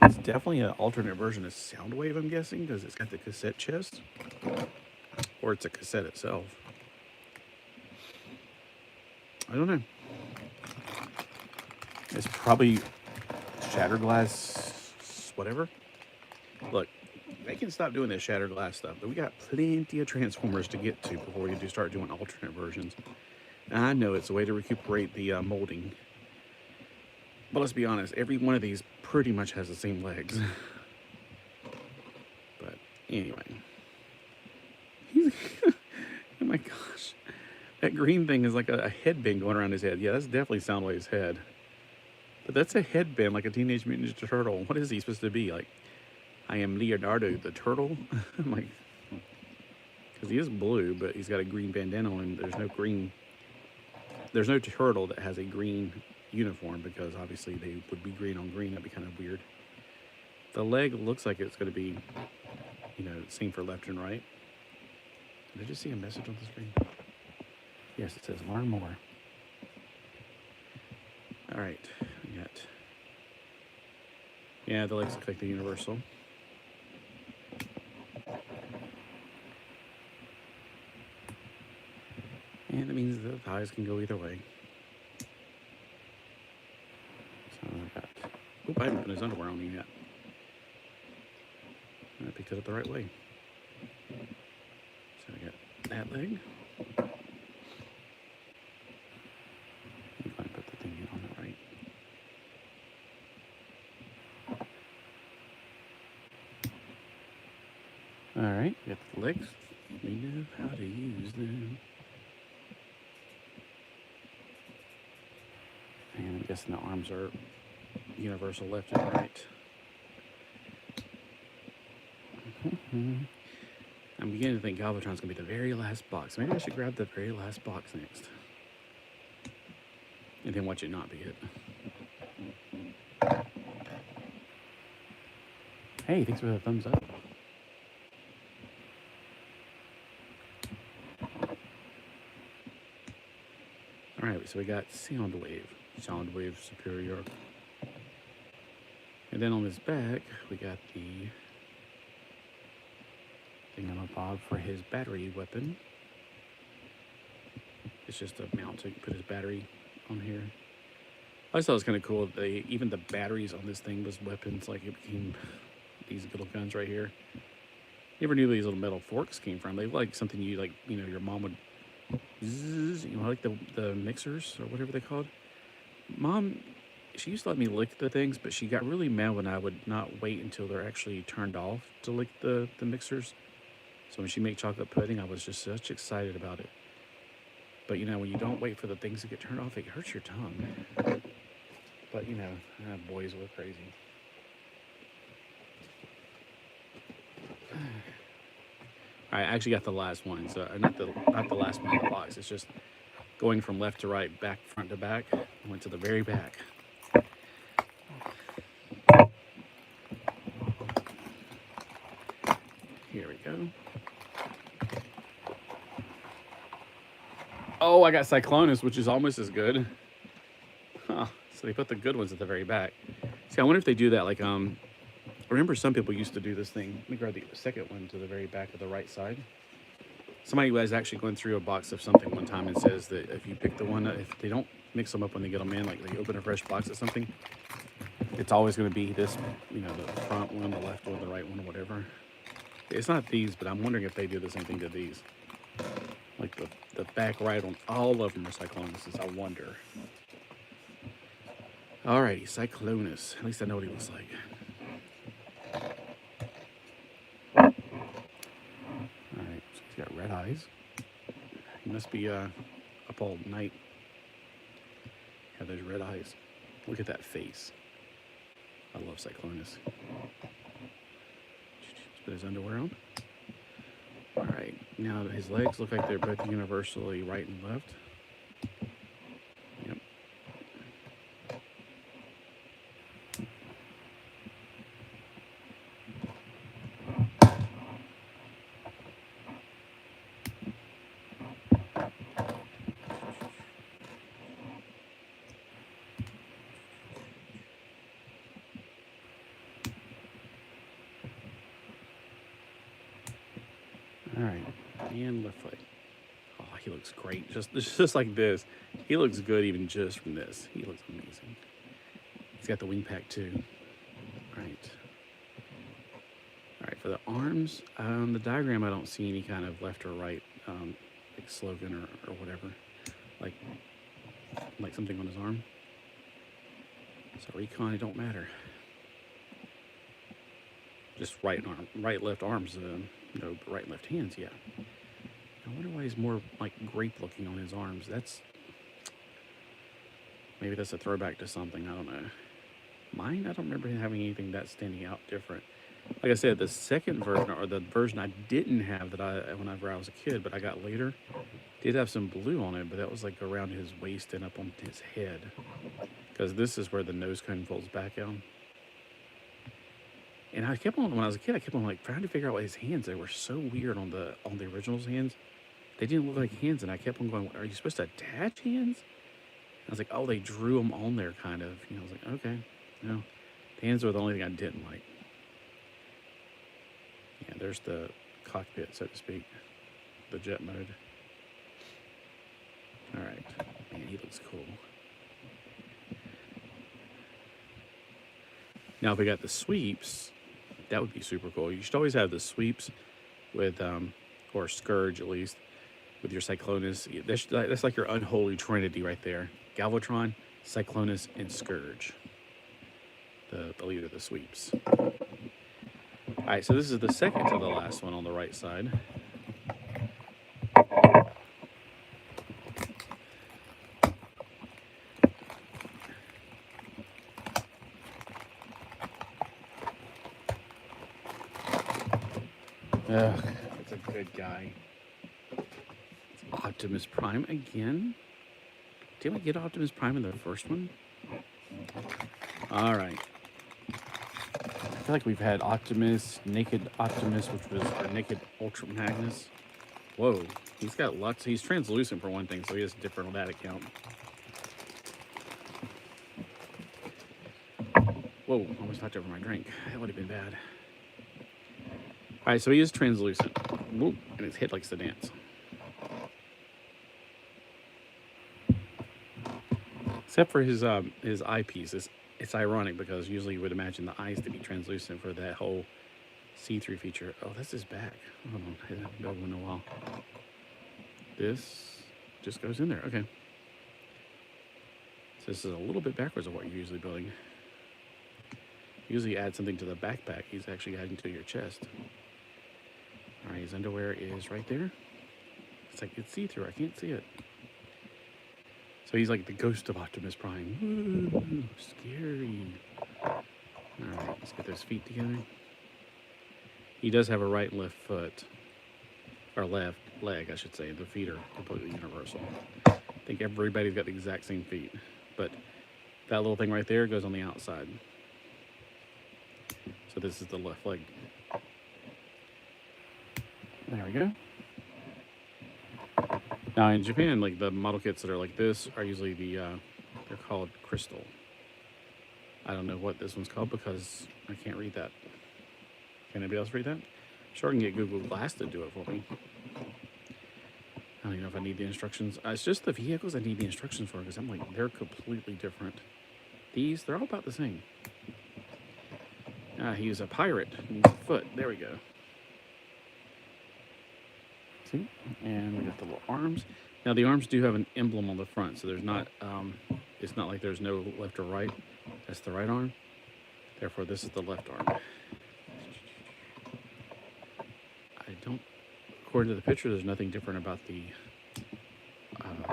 [SPEAKER 1] it's definitely an alternate version of Soundwave, I'm guessing, because it's got the cassette chest. Or it's a cassette itself. I don't know. It's probably shattered glass, whatever. Look, they can stop doing this shattered glass stuff, but we got plenty of Transformers to get to before we do start doing alternate versions. And I know it's a way to recuperate the molding. But let's be honest, every one of these pretty much has the same legs. But anyway. Oh my gosh. That green thing is like a headband going around his head. Yeah, that's definitely Soundwave's head. But that's a headband like a Teenage Mutant Ninja Turtle. What is he supposed to be? Like, I am Leonardo the Turtle? I'm like, because he is blue, but he's got a green bandana on him. There's no turtle that has a green uniform, because obviously they would be green on green. That'd be kind of weird. The leg looks like it's going to be, same for left and right. Did I just see a message on the screen? Yes, it says learn more. All right, we got, yeah, the legs look like the universal. And it means the thighs can go either way. So I got, oop, I haven't put his underwear on yet. I picked it up the right way. So I got that leg. If I put the thing on the right. All right, got the legs. We know how to use them. And I'm guessing the arms are universal left and right. I'm beginning to think Galvatron's going to be the very last box. Maybe I should grab the very last box next. And then watch it not be it. Hey, thanks for the thumbs up. Alright, so we got Soundwave Superior. And then on this back, we got the thingamabob for his battery weapon. It's just a mount so you can put his battery on here. I just thought it was kind of cool. Even the batteries on this thing was weapons. Like, it became these little guns right here. You ever knew where these little metal forks came from? They look like something you, like, your mom would, like the mixers or whatever they're called. Mom, she used to let me lick the things, but she got really mad when I would not wait until they're actually turned off to lick the mixers. So when she made chocolate pudding, I was just such excited about it. But, when you don't wait for the things to get turned off, it hurts your tongue. But, boys were crazy. All I actually got the last one, so not the last one in the box. It's just going from left to right, back, front to back. I went to the very back. Here we go. Oh, I got Cyclonus, which is almost as good. Huh. So they put the good ones at the very back. See, I wonder if they do that. Like, I remember some people used to do this thing. Let me grab the second one to the very back of the right side. Somebody was actually going through a box of something one time and says that if you pick the one, if they don't mix them up when they get them in, like they open a fresh box of something, it's always going to be this, you know, the front one, the left one, the right one, or whatever. It's not these, but I'm wondering if they do the same thing to these. Like the back right on all of them are Cyclonuses, I wonder. Alrighty, Cyclonus. At least I know what he looks like. Alright, so he's got red eyes. He must be up all night. Have those red eyes. Look at that face. I love Cyclonus. Let's put his underwear on. Alright, now his legs look like they're both universally right and left. Yep. Alright, and left leg. Oh, he looks great. Just like this. He looks good even just from this. He looks amazing. He's got the wing pack too. Alright. Alright, for the arms, the diagram I don't see any kind of left or right like slogan or whatever. Like something on his arm. So recon, it don't matter. Just right arm, right, left arms, no, right and left hands, yeah. I wonder why he's more like grape looking on his arms. Maybe that's a throwback to something, I don't know. Mine, I don't remember having anything that standing out different. Like I said, the second version, or the version I didn't have whenever I was a kid, but I got later, did have some blue on it, but that was like around his waist and up on his head. Because this is where the nose cone folds back out. And I kept on, when I was a kid, I kept on like trying to figure out what his hands, they were so weird on the original's hands. They didn't look like hands, and I kept on going, are you supposed to attach hands? I was like, oh, they drew them on there, kind of. You know, I was like, okay. No, the hands were the only thing I didn't like. Yeah, there's the cockpit, so to speak. The jet mode. All right. Man, he looks cool. Now, if we got the sweeps, that would be super cool. You should always have the sweeps with, or scourge at least, with your Cyclonus. That's like your unholy trinity right there. Galvatron, Cyclonus, and Scourge. The leader of the sweeps. Alright, so this is the second to the last one on the right side. Ugh, that's a good guy. It's Optimus Prime again. Didn't we get Optimus Prime in the first one? Alright. I feel like we've had Optimus, Naked Optimus, which was our Naked Ultra Magnus. Whoa, he's got lots. He's translucent for one thing, so he is different on that account. Whoa, almost knocked over my drink. That would have been bad. Alright, so he is translucent. Whoop, and his head likes to dance. Except for his eyepiece. It's ironic because usually you would imagine the eyes to be translucent for that whole see-through feature. Oh, that's his back. Hold on, I haven't done one in a while. This just goes in there. Okay. So this is a little bit backwards of what you're usually building. Usually add something to the backpack. He's actually adding to your chest. All right, his underwear is right there. It's like it's see-through. I can't see it. So he's like the ghost of Optimus Prime. Ooh, scary. All right, let's get those feet together. He does have a right and left foot. or left leg, I should say. The feet are completely universal. I think everybody's got the exact same feet, but that little thing right there goes on the outside. So this is the left leg. There we go. Now in Japan, like the model kits that are like this are usually they're called crystal. I don't know what this one's called because I can't read that. Can anybody else read that? Sure, I can get Google Glass to do it for me. I don't even know if I need the instructions. It's just the vehicles I need the instructions for because I'm like, they're completely different. These, they're all about the same. He's a pirate. He needs a foot. There we go. See? And we got the little arms. Now the arms do have an emblem on the front, so there's not, it's not like there's no left or right. That's the right arm. Therefore, this is the left arm. According to the picture, there's nothing different about the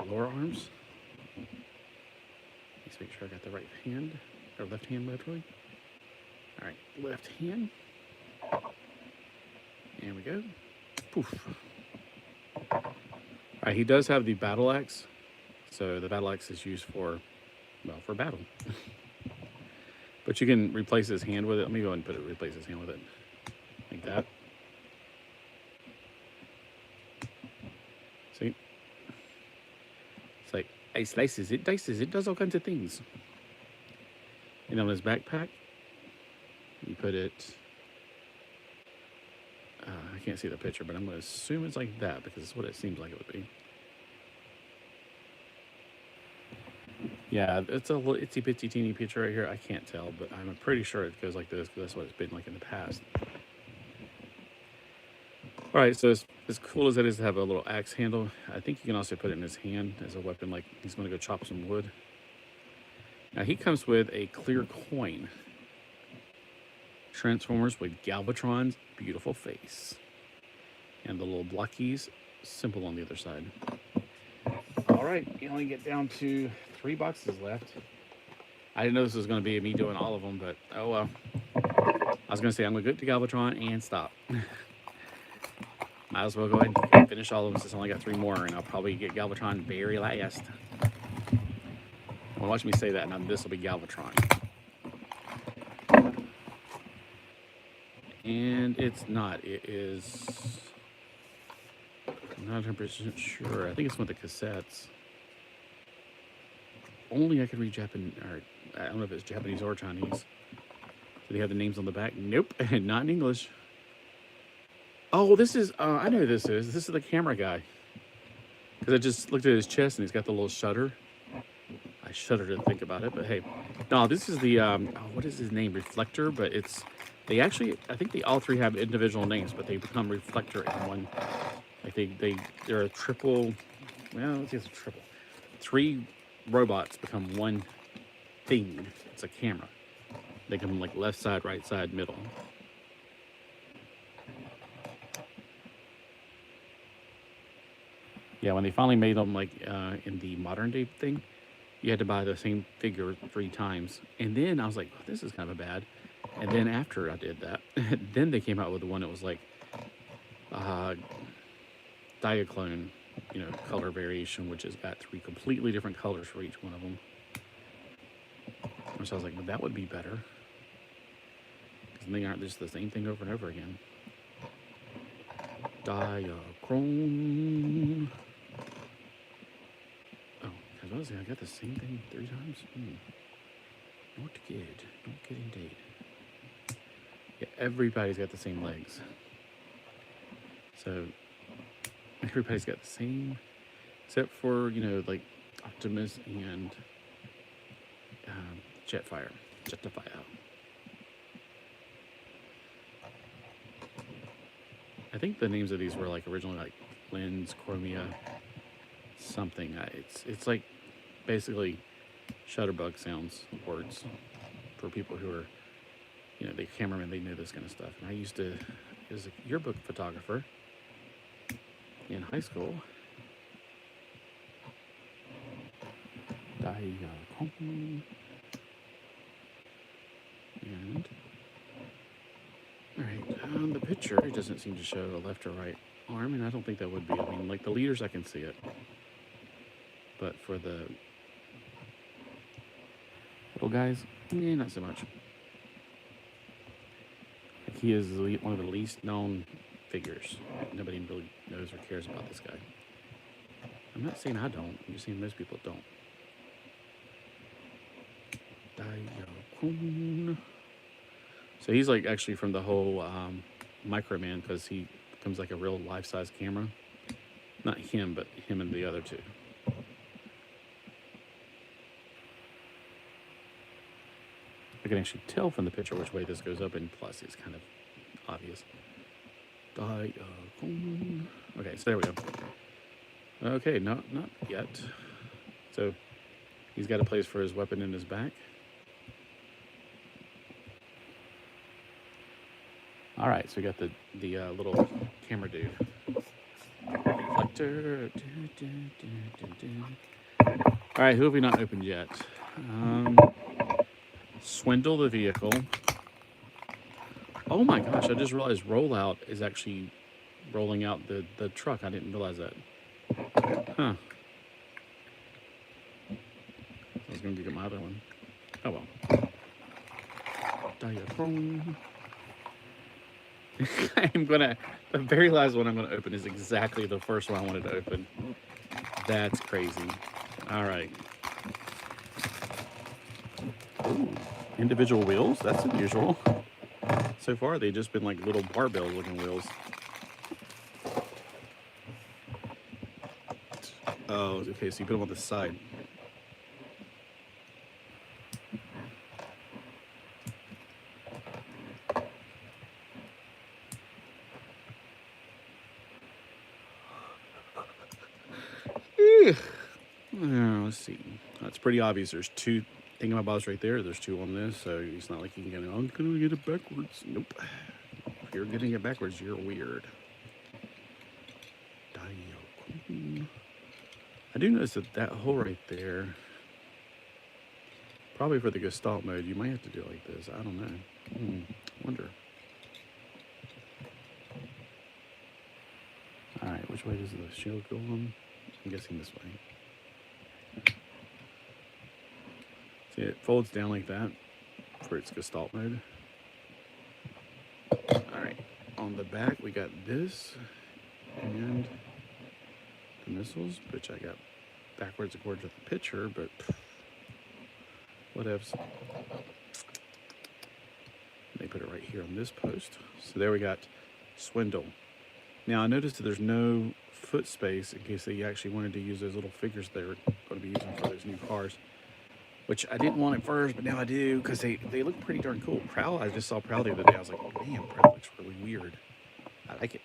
[SPEAKER 1] lower arms. Let's make sure I got the right hand, or left hand, literally. All right, left hand. There we go. Poof. All right, he does have the battle axe. So the battle axe is used for, well, for battle. But you can replace his hand with it. Let me go ahead and replace his hand with it. Like that. See? It's like, it slices, it dices, it does all kinds of things. And on his backpack, you put it, I can't see the picture, but I'm going to assume it's like that because it's what it seems like it would be. Yeah, it's a little itsy bitsy teeny picture right here. I can't tell, but I'm pretty sure it goes like this because that's what it's been like in the past. All right, so as cool as it is to have a little axe handle, I think you can also put it in his hand as a weapon, like he's going to go chop some wood. Now he comes with a clear coin. Transformers with Galvatron's beautiful face. And the little Blokees symbol on the other side. All right, you only get down to 3 boxes left. I didn't know this was going to be me doing all of them, but oh well. I was going to say I'm going to go to Galvatron and stop. Might as well go ahead and finish all of them since I only got 3 more, and I'll probably get Galvatron very last. Well, watch me say that, and this will be Galvatron. And it's not. It is... I'm not 100% sure. I think it's one of the cassettes. Only I could read Japanese, or I don't know if it's Japanese or Chinese. Do they have the names on the back? Nope, not in English. Oh, this is, I know who this is. This is the camera guy. Because I just looked at his chest and he's got the little shutter. I shudder to think about it, but hey. No, this is the, what is his name? Reflector, but it's, they actually, I think they all 3 have individual names, but they become Reflector in one. Like they're a triple, well, let's see, it's a triple. 3 robots become one thing. It's a camera. They come like left side, right side, middle. Yeah, when they finally made them like in the modern day thing, you had to buy the same figure 3 times. And then I was like, oh, this is kind of bad. And then after I did that, then they came out with the one that was like diaclone, you know, color variation, which has got 3 completely different colors for each one of them. So I was like, well, that would be better. Because they aren't just the same thing over and over again. Diaclone. Oh, because what was it? I got the same thing 3 times? Not good. Not good indeed. Yeah, everybody's got the same legs. So, everybody's got the same, except for, you know, like Optimus and Jetfire. I think the names of these were like originally like Lens, Chromia, something. It's like basically Shutterbug sounds words for people who are, you know, the cameramen, they know this kind of stuff. And I used to, as a yearbook photographer in high school. And all right, on the picture, it doesn't seem to show a left or right arm, and I don't think that would be. I mean, like the leaders, I can see it. But for the little guys, not so much. Like he is one of the least known figures. Nobody really knows or cares about this guy. I'm not saying I don't. I'm just saying most people don't. So he's like actually from the whole Micro Man, because he becomes like a real life-size camera. Not him, but him and the other two. I can actually tell from the picture which way this goes up, and plus it's kind of obvious. Okay, so there we go. Okay, not yet. So he's got a place for his weapon in his back. All right, so we got the little camera dude. Reflector. All right, who have we not opened yet? Swindle the vehicle. Oh my gosh, I just realized rollout is actually rolling out the truck. I didn't realize that. Huh. I was going to get my other one. Oh well. I'm gonna, the very last one I'm gonna open is exactly the first one I wanted to open. That's crazy. All right. Ooh, individual wheels, that's unusual. So far they've just been like little barbell looking wheels. Oh, okay, so you put them on the side. Let's see. That's pretty obvious. There's two thingamabobs right there. There's two on this, so it's not like you can get it. I'm gonna get it backwards. Nope. If you're getting it backwards, you're weird. I do notice that hole right there, probably for the Gestalt mode, you might have to do it like this. I don't know. Wonder. All right, which way does the shield go on? I'm guessing this way. See, it folds down like that for its Gestalt mode. All right, on the back we got this and the missiles, which I got backwards according to the picture, but whatevs. They put it right here on this post. So there we got Swindle. Now I noticed that there's no foot space in case they actually wanted to use those little figures they were going to be using for those new cars, which I didn't want at first, but now I do, because they look pretty darn cool. Prowl, I just saw Prowl the other day. I was like, oh man, Prowl looks really weird. I like it.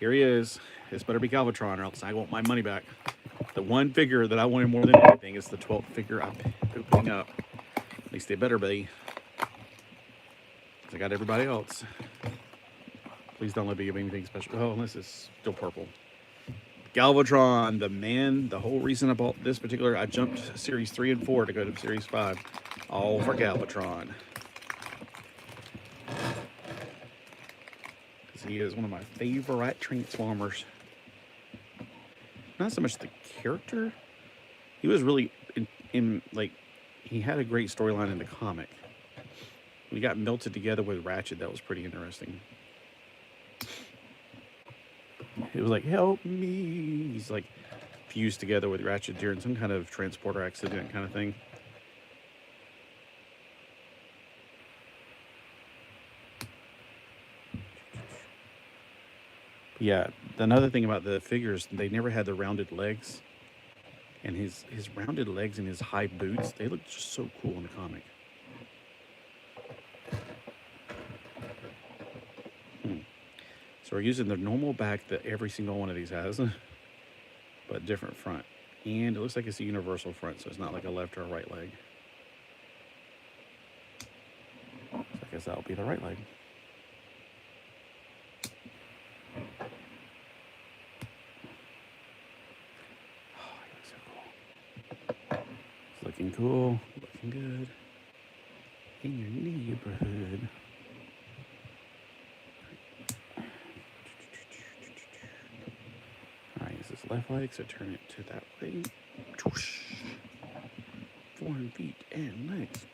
[SPEAKER 1] Here he is. This better be Galvatron, or else I want my money back. The one figure that I wanted more than anything is the 12th figure I'm opening up. At least they better be. Because I got everybody else. Please don't let me give anything special. Oh, this is still purple. Galvatron, the man, the whole reason I bought this particular, I jumped Series 3 and 4 to go to Series 5. All for Galvatron. Because he is one of my favorite Transformers. Not so much the character. He was really, like, he had a great storyline in the comic. When he got melted together with Ratchet, that was pretty interesting. It was like, help me. He's like fused together with Ratchet during some kind of transporter accident kind of thing. Yeah, another thing about the figures, they never had the rounded legs. And his rounded legs and his high boots, they look just so cool in the comic. So we're using the normal back that every single one of these has, but different front. And it looks like it's a universal front, so it's not like a left or a right leg. So I guess that'll be the right leg. Oh, he looks so cool. It's looking cool, looking good. In your neighborhood. left leg, so turn it to that way. Forearm, feet, and legs.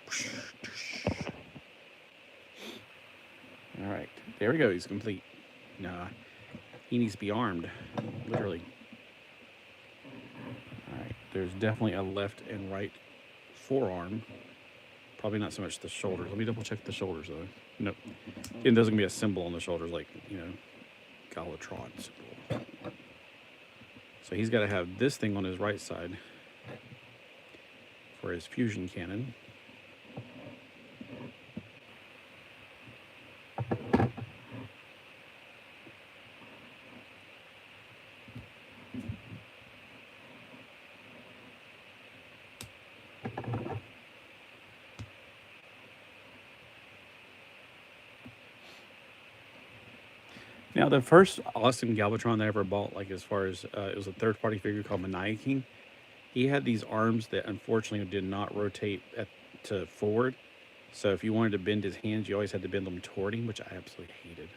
[SPEAKER 1] All right, there we go. He's complete. Nah, he needs to be armed, literally. All right, there's definitely a left and right forearm. Probably not so much the shoulders. Let me double check the shoulders though. Nope, it doesn't be a symbol on the shoulders like, you know, Galatron symbol. So he's got to have this thing on his right side for his fusion cannon. Now, the first awesome Galvatron that I ever bought, like as far as it was a third-party figure called Maniaking. He had these arms that unfortunately did not rotate to forward. So if you wanted to bend his hands, you always had to bend them toward him, which I absolutely hated.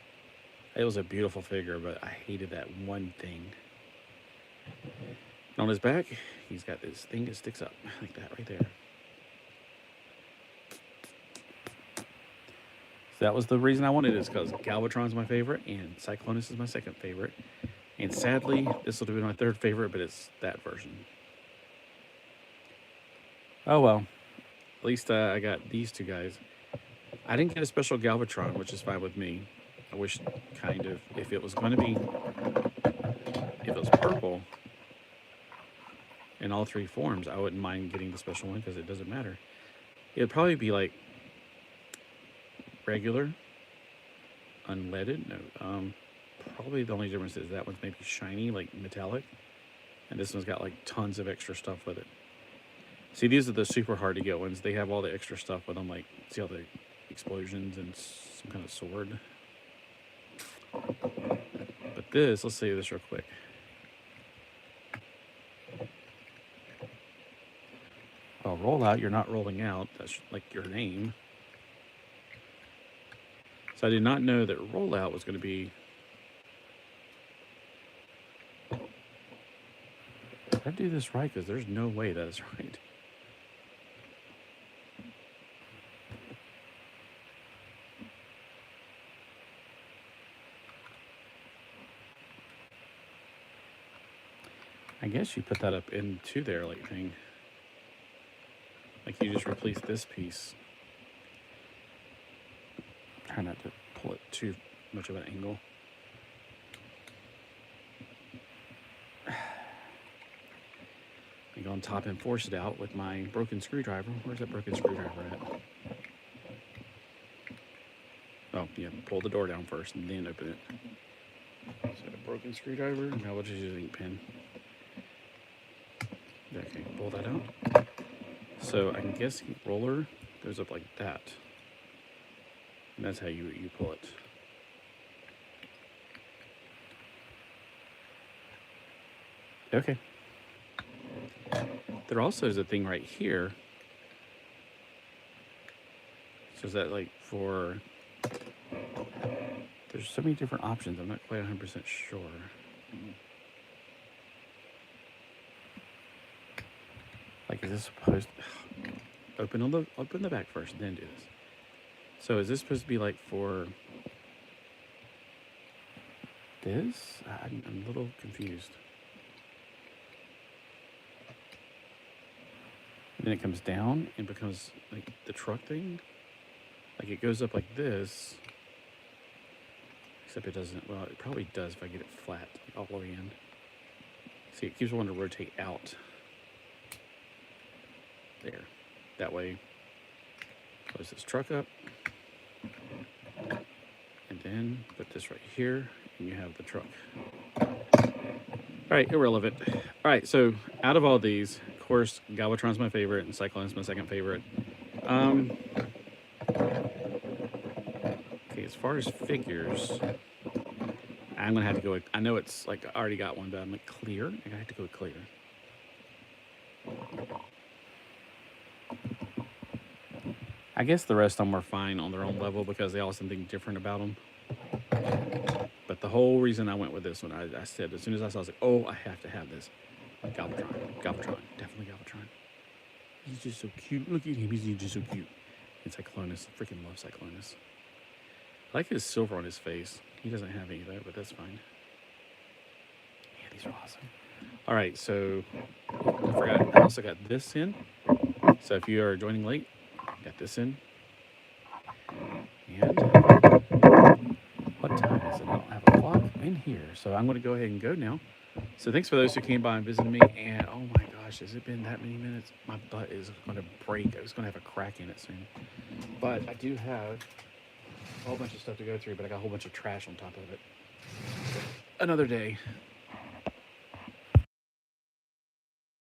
[SPEAKER 1] It was a beautiful figure, but I hated that one thing. And on his back, he's got this thing that sticks up like that right there. That was the reason I wanted it, is because Galvatron's my favorite and Cyclonus is my second favorite. And sadly, this will be my third favorite, but it's that version. Oh well, at least I got these two guys. I didn't get a special Galvatron, which is fine with me. I wish kind of, if it was going to be, if it was purple in all three forms, I wouldn't mind getting the special one because it doesn't matter. It'd probably be like regular, unleaded. No, probably the only difference is that one's maybe shiny, like metallic, and this one's got like tons of extra stuff with it. See, these are the super hard to get ones. They have all the extra stuff with them, like see all the explosions and some kind of sword. But this, let's say this real quick. Well, roll out, you're not rolling out. That's like your name. So I did not know that rollout was going to be... Did I do this right? Because there's no way that is right. I guess you put that up into there like thing. Like you just replace this piece. Try not to pull it too much of an angle. I go on top and force it out with my broken screwdriver. Where's that broken screwdriver at? Oh, yeah, pull the door down first and then open it. So a broken screwdriver, now we'll just use an ink pen. Okay, pull that out. So I'm guessing roller goes up like that. And that's how you pull it. Okay. There also is a thing right here. So is that like for... There's so many different options. I'm not quite 100% sure. Like, is this supposed to... Open the back first, then do this. So is this supposed to be like for this? I'm a little confused. And then it comes down and becomes like the truck thing. Like it goes up like this. Except it doesn't, well, it probably does if I get it flat, like all the way in. See, it keeps wanting to rotate out. There. That way, close this truck up. And then put this right here, and you have the truck. All right, irrelevant. All right, so out of all these, of course, Galvatron's my favorite, and Cyclone's my second favorite. Okay, as far as figures, I'm gonna have to go with, I know it's like I already got one, but I'm like clear. I'm gonna have to go with clear. I guess the rest of them are fine on their own level because they all have something different about them. But The whole reason I went with this one, I said, as soon as I saw it, I was like, oh, I have to have this. Galvatron. Definitely Galvatron. He's just so cute. Look at him. He's just so cute. And Cyclonus. Freaking love Cyclonus. I like his silver on his face. He doesn't have any of that, but that's fine. Yeah, these are awesome. All right, so I forgot. I also got this in. So if you are joining late, got this in. And what time is it? I don't have a clock in here. So I'm going to go ahead and go now. So thanks for those who came by and visited me. And oh my gosh, has it been that many minutes? My butt is going to break. I was going to have a crack in it soon. But I do have a whole bunch of stuff to go through, but I got a whole bunch of trash on top of it. Another day.